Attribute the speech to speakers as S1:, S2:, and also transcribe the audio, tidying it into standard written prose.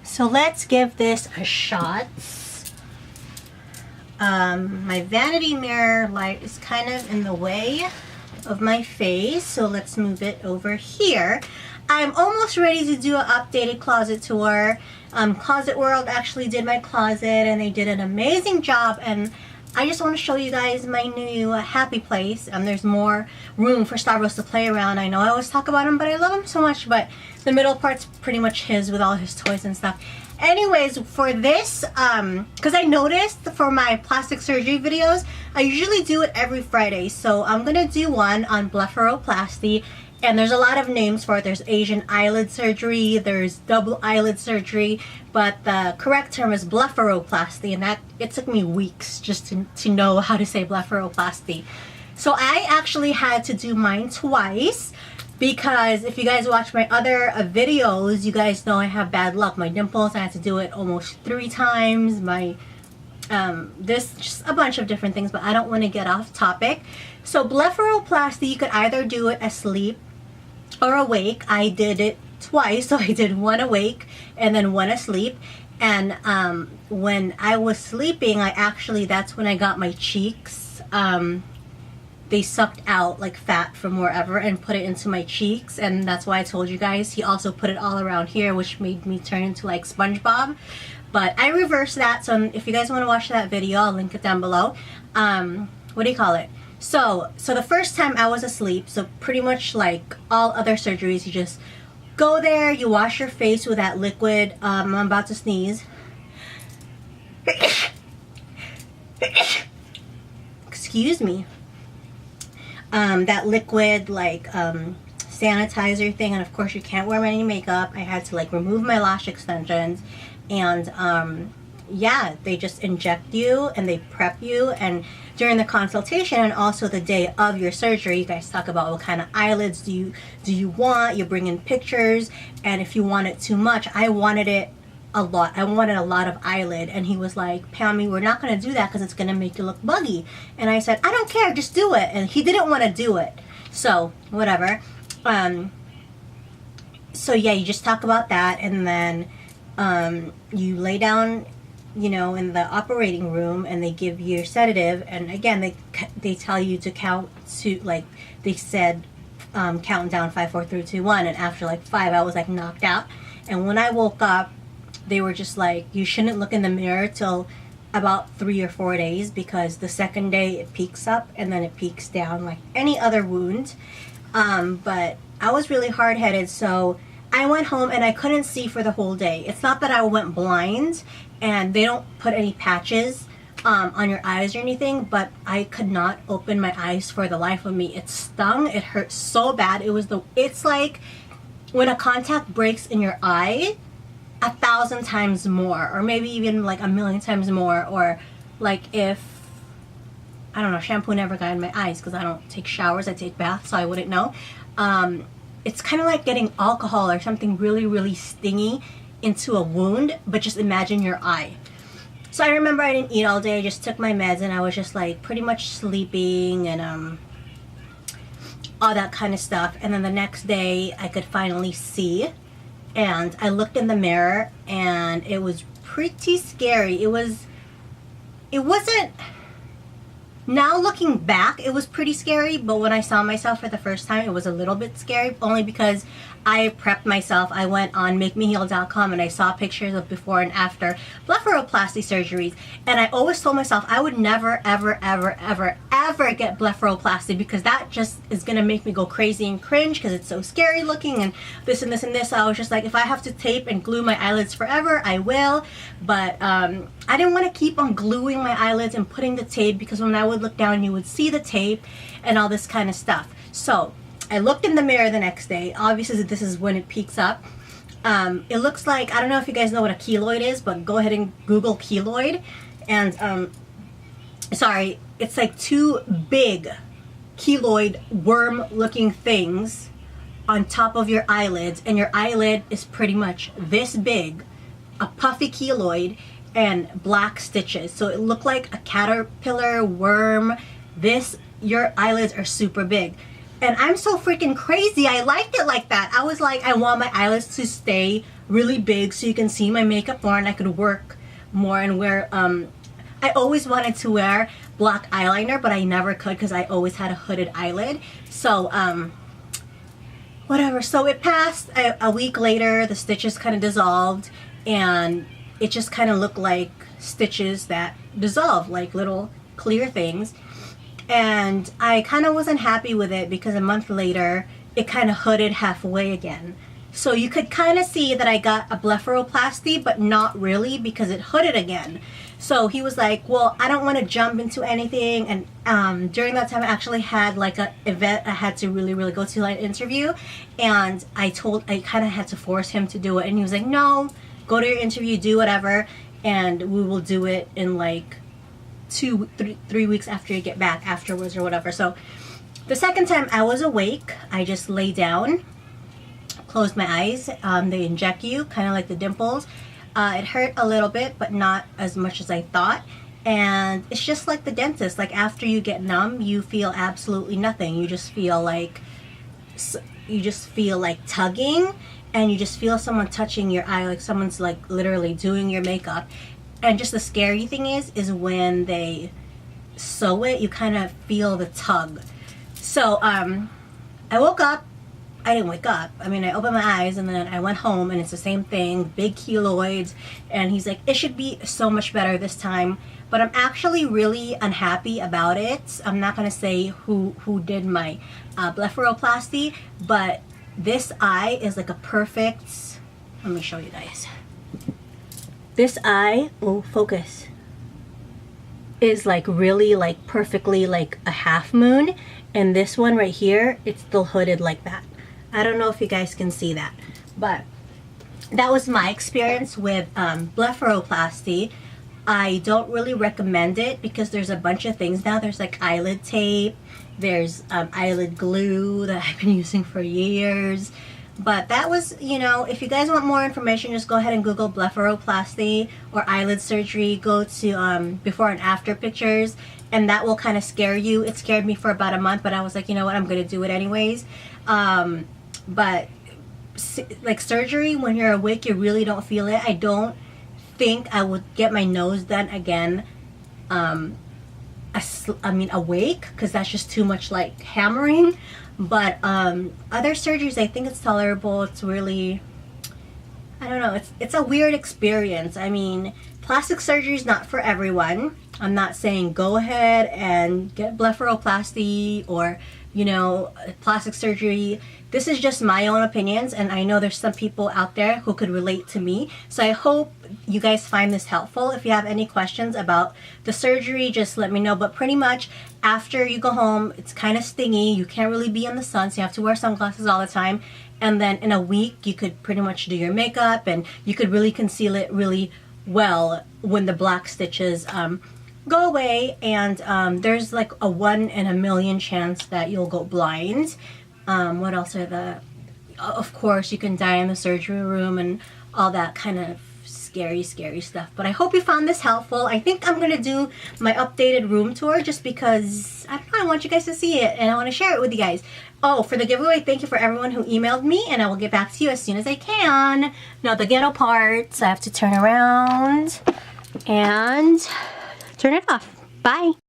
S1: So let's give this a shot. My vanity mirror light is kind of in the way of my face, so let's move it over here. I'm almost ready to do an updated closet tour. Closet World actually did my closet and they did an amazing job, and I just want to show you guys my new happy place. There's more room for Stavros to play around. I know I always talk about him, but I love him so much, but the middle part's pretty much his with all his toys and stuff. Anyways, for this, because I noticed for my plastic surgery videos, I usually do it every Friday. So I'm going to do one on BLEPHAROPLASTY. And there's a lot of names for it. There's Asian eyelid surgery, there's double eyelid surgery, but the correct term is BLEPHAROPLASTY, and that it took me weeks just to know how to say BLEPHAROPLASTY. So I actually had to do mine twice, because if you guys watch my other videos, you guys know I have bad luck. My dimples, I had to do it almost 3 times. My this, just a bunch of different things, but I don't want to get off topic. So BLEPHAROPLASTY, you could either do it asleep or awake. I did it twice, so I did one awake and then one asleep. And when I was sleeping, that's when I got my cheeks. They sucked out like fat from wherever and put it into my cheeks, and that's why I told you guys. He also put it all around here, which made me turn into like SpongeBob. But I reversed that, so if you guys want to watch that video, I'll link it down below. What do you call it? So the first time I was asleep, so pretty much like all other surgeries, you just go there, you wash your face with that liquid. I'm about to sneeze. Excuse me. That liquid like sanitizer thing, and of course you can't wear any makeup. I had to like remove my lash extensions, and yeah, they just inject you and they prep you, and during the consultation and also the day of your surgery, you guys talk about what kind of eyelids do you want. You bring in pictures, and if you want it too much, I wanted it a lot. I wanted a lot of eyelid, and he was like, Pammy, we're not going to do that because it's going to make you look buggy. And I said, I don't care, just do it. And he didn't want to do it, so whatever. So yeah, you just talk about that, and then you lay down, you know, in the operating room, and they give you your sedative, and again they tell you to count to, like they said, count down 5, 4, 3, 2, 1, and after like 5 I was like knocked out. And when I woke up, they were just like, you shouldn't look in the mirror till about 3 or 4 days, because the second day it peaks up and then it peaks down like any other wound. But I was really hard-headed, so I went home and I couldn't see for the whole day. It's not that I went blind, and they don't put any patches on your eyes or anything, but I could not open my eyes for the life of me. It stung, it hurt so bad. It's like when a contact breaks in your eye 1,000 times more, or maybe even like 1,000,000 times more, or like if, I don't know, shampoo never got in my eyes because I don't take showers, I take baths, so I wouldn't know. It's kind of like getting alcohol or something really, really stingy into a wound, but just imagine your eye. So I remember I didn't eat all day, I just took my meds, and I was just like pretty much sleeping and all that kind of stuff. And then the next day I could finally see, and I looked in the mirror, and it was pretty scary. It wasn't, now looking back, it was pretty scary, but when I saw myself for the first time, it was a little bit scary, only because I prepped myself. I went on makemeheal.com and I saw pictures of before and after blepharoplasty surgeries, and I always told myself I would never, ever, ever, ever, ever get blepharoplasty, because that just is gonna make me go crazy and cringe because it's so scary looking and this and this and this. So I was just like, if I have to tape and glue my eyelids forever, I will. But I didn't want to keep on gluing my eyelids and putting the tape, because when I would look down, you would see the tape and all this kind of stuff. So I looked in the mirror the next day. Obviously this is when it peaks up. It looks like, I don't know if you guys know what a keloid is, but go ahead and Google keloid, and sorry, it's like 2 big keloid worm looking things on top of your eyelids, and your eyelid is pretty much this big, a puffy keloid and black stitches. So it looked like a caterpillar worm. Your eyelids are super big. And I'm so freaking crazy. I liked it like that. I was like, I want my eyelids to stay really big so you can see my makeup more and I could work more and wear, I always wanted to wear black eyeliner, but I never could because I always had a hooded eyelid. So, whatever. So it passed. A week later, the stitches kind of dissolved and it just kind of looked like stitches that dissolve, like little clear things. And I kind of wasn't happy with it because a month later, it kind of hooded halfway again. So you could kind of see that I got a blepharoplasty, but not really because it hooded again. So he was like, well, I don't want to jump into anything. And during that time, I actually had like an event I had to really go to, like an interview. And I kind of had to force him to do it. And he was like, no, go to your interview, do whatever. And we will do it in like 3 weeks after you get back afterwards or whatever. So the second time I was awake, I just lay down, closed my eyes. They inject you, kind of like the dimples. It hurt a little bit, but not as much as I thought. And it's just like the dentist. Like after you get numb, you feel absolutely nothing. You just feel like tugging, and you just feel someone touching your eye, like someone's like literally doing your makeup. And just the scary thing is when they sew it, you kind of feel the tug. So I woke up. I didn't wake up. I mean, I opened my eyes and then I went home and it's the same thing, big keloids. And he's like, it should be so much better this time. But I'm actually really unhappy about it. I'm not going to say who did my blepharoplasty, but this eye is like a perfect, let me show you guys. This eye, oh, focus, is like really like perfectly like a half moon. And this one right here, it's still hooded like that. I don't know if you guys can see that, but that was my experience with blepharoplasty. I don't really recommend it because there's a bunch of things now. There's like eyelid tape, there's eyelid glue that I've been using for years. But that was, you know, if you guys want more information, just go ahead and Google blepharoplasty or eyelid surgery. Go to before and after pictures, and that will kind of scare you. It scared me for about a month, but I was like, you know what, I'm going to do it anyways. But like surgery, when you're awake, you really don't feel it. I don't think I would get my nose done again. Awake, because that's just too much like hammering. But other surgeries, I think it's tolerable. It's really, I don't know, it's a weird experience. I mean, plastic surgery is not for everyone. I'm not saying go ahead and get blepharoplasty or, you know, plastic surgery. This is just my own opinions, and I know there's some people out there who could relate to me. So I hope you guys find this helpful. If you have any questions about the surgery, just let me know. But pretty much after you go home, it's kind of stingy. You can't really be in the sun, so you have to wear sunglasses all the time. And then in a week, you could pretty much do your makeup, and you could really conceal it really well when the black stitches go away. And there's like a 1 in a million chance that you'll go blind. What else are of course you can die in the surgery room and all that kind of scary stuff. But I hope you found this helpful. I think I'm gonna do my updated room tour just because I don't know, I want you guys to see it and I want to share it with you guys. Oh, for the giveaway, thank you for everyone who emailed me, and I will get back to you as soon as I can. Now the ghetto part, so I have to turn around and turn it off. Bye.